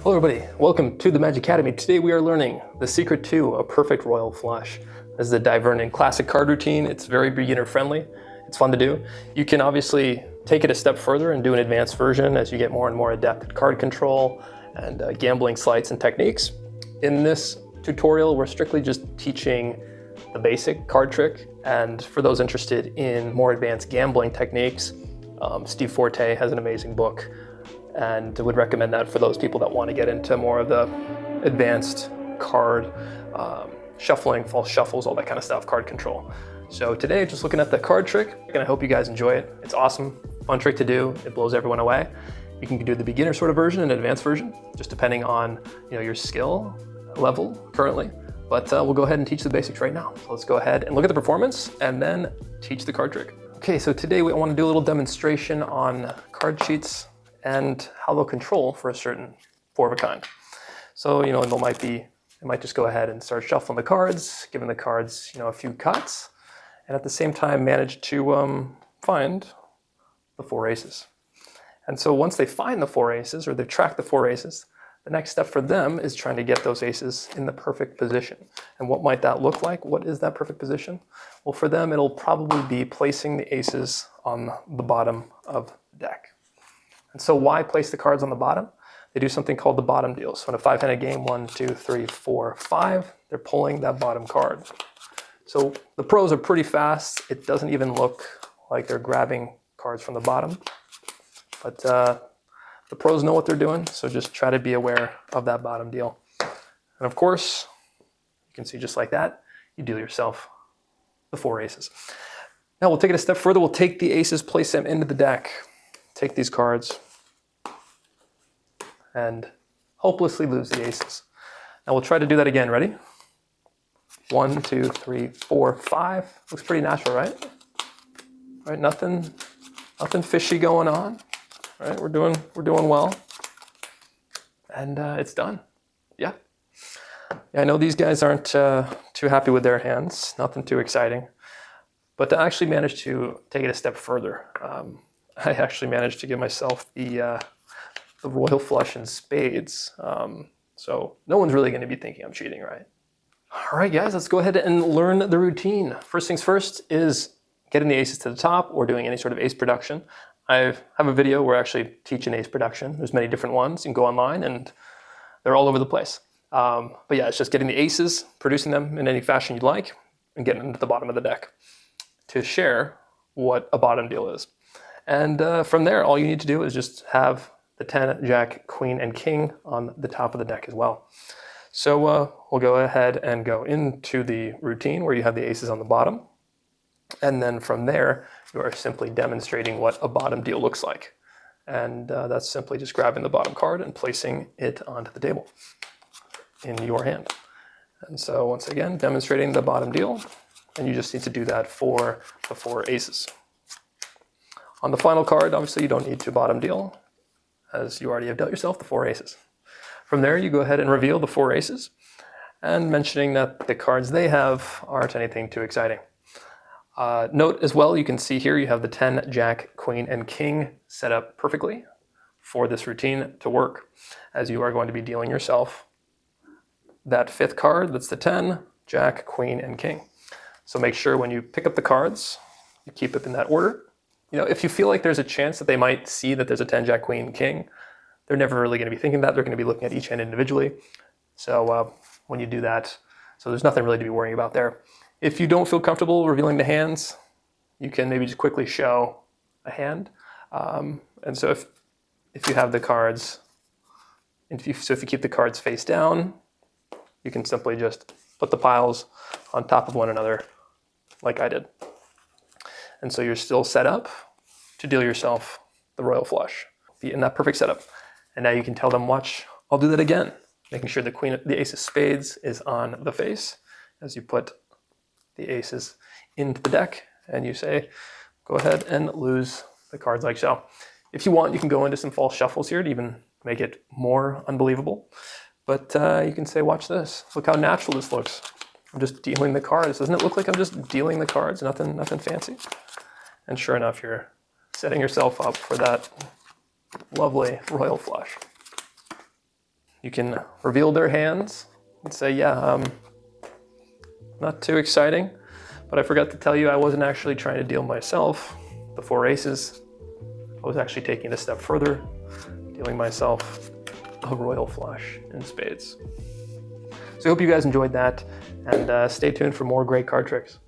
Hello everybody, welcome to the Magic Academy. Today we are learning the secret to a perfect royal flush. This is the Dai Vernon classic card routine. It's very beginner friendly. It's fun to do. You can obviously take it a step further and do an advanced version as you get more and more adept at card control and gambling sleights and techniques. In this tutorial, we're strictly just teaching the basic card trick. And for those interested in more advanced gambling techniques, Steve Forte has an amazing book, and would recommend that for those people that want to get into more of the advanced card shuffling, false shuffles, all that kind of stuff, card control. So today, just looking at the card trick, and I hope you guys enjoy it. It's awesome, fun trick to do. It blows everyone away. You can do the beginner sort of version and advanced version, just depending on your skill level currently. But we'll go ahead and teach the basics right now. So let's go ahead and look at the performance and then teach the card trick. Okay, so today we want to do a little demonstration on card sheets and how they'll control for a certain four of a kind. So, it might just go ahead and start shuffling the cards, giving the cards, a few cuts, and at the same time manage to find the four aces. And so once they find the four aces, or they've tracked the four aces, the next step for them is trying to get those aces in the perfect position. And what might that look like? What is that perfect position? Well, for them, it'll probably be placing the aces on the bottom of the deck. And so why place the cards on the bottom? They do something called the bottom deal. So in a five-handed game, 1, 2, 3, 4, 5, they're pulling that bottom card. So the pros are pretty fast. It doesn't even look like they're grabbing cards from the bottom. But the pros know what they're doing, so just try to be aware of that bottom deal. And of course, you can see just like that, you deal yourself the four aces. Now we'll take it a step further. We'll take the aces, place them into the deck. Take these cards and hopelessly lose the aces. Now we'll try to do that again. Ready? 1, 2, 3, 4, 5. Looks pretty natural, right? Right? Nothing fishy going on. Right? We're doing well, and it's done. Yeah. I know these guys aren't too happy with their hands. Nothing too exciting, but to actually manage to take it a step further. I actually managed to give myself the royal flush in spades. So no one's really going to be thinking I'm cheating, right? All right, guys, let's go ahead and learn the routine. First things first is getting the aces to the top or doing any sort of ace production. I have a video where I actually teach an ace production. There's many different ones. You can go online and they're all over the place. But yeah, it's just getting the aces, producing them in any fashion you'd like, and getting them to the bottom of the deck to share what a bottom deal is. And from there, all you need to do is just have the 10, Jack, Queen, and King on the top of the deck as well. So we'll go ahead and go into the routine where you have the aces on the bottom. And then from there, you are simply demonstrating what a bottom deal looks like. And that's simply just grabbing the bottom card and placing it onto the table in your hand. And so once again, demonstrating the bottom deal. And you just need to do that for the four aces. On the final card, obviously you don't need to bottom deal, as you already have dealt yourself the four aces. From there, you go ahead and reveal the four aces, and mentioning that the cards they have aren't anything too exciting. Note as well, you can see here you have the 10, Jack, Queen, and King set up perfectly for this routine to work, as you are going to be dealing yourself that fifth card, that's the 10, Jack, Queen, and King. So make sure when you pick up the cards, you keep it in that order. If you feel like there's a chance that they might see that there's a 10, Jack, Queen, King, they're never really going to be thinking that. They're going to be looking at each hand individually. So when you do that, so there's nothing really to be worrying about there. If you don't feel comfortable revealing the hands, you can maybe just quickly show a hand. And so if you have the cards, if you keep the cards face down, you can simply just put the piles on top of one another like I did. And so you're still set up to deal yourself the royal flush. Be in that perfect setup. And now you can tell them, watch, I'll do that again. Making sure the ace of spades is on the face as you put the aces into the deck. And you say, go ahead and lose the cards like so. If you want, you can go into some false shuffles here to even make it more unbelievable. But you can say, watch this. Look how natural this looks. I'm just dealing the cards. Doesn't it look like I'm just dealing the cards? Nothing fancy. And sure enough, you're setting yourself up for that lovely royal flush. You can reveal their hands and say, yeah, not too exciting, but I forgot to tell you I wasn't actually trying to deal myself the 4 aces. I was actually taking it a step further, dealing myself a royal flush in spades. So I hope you guys enjoyed that, and stay tuned for more great card tricks.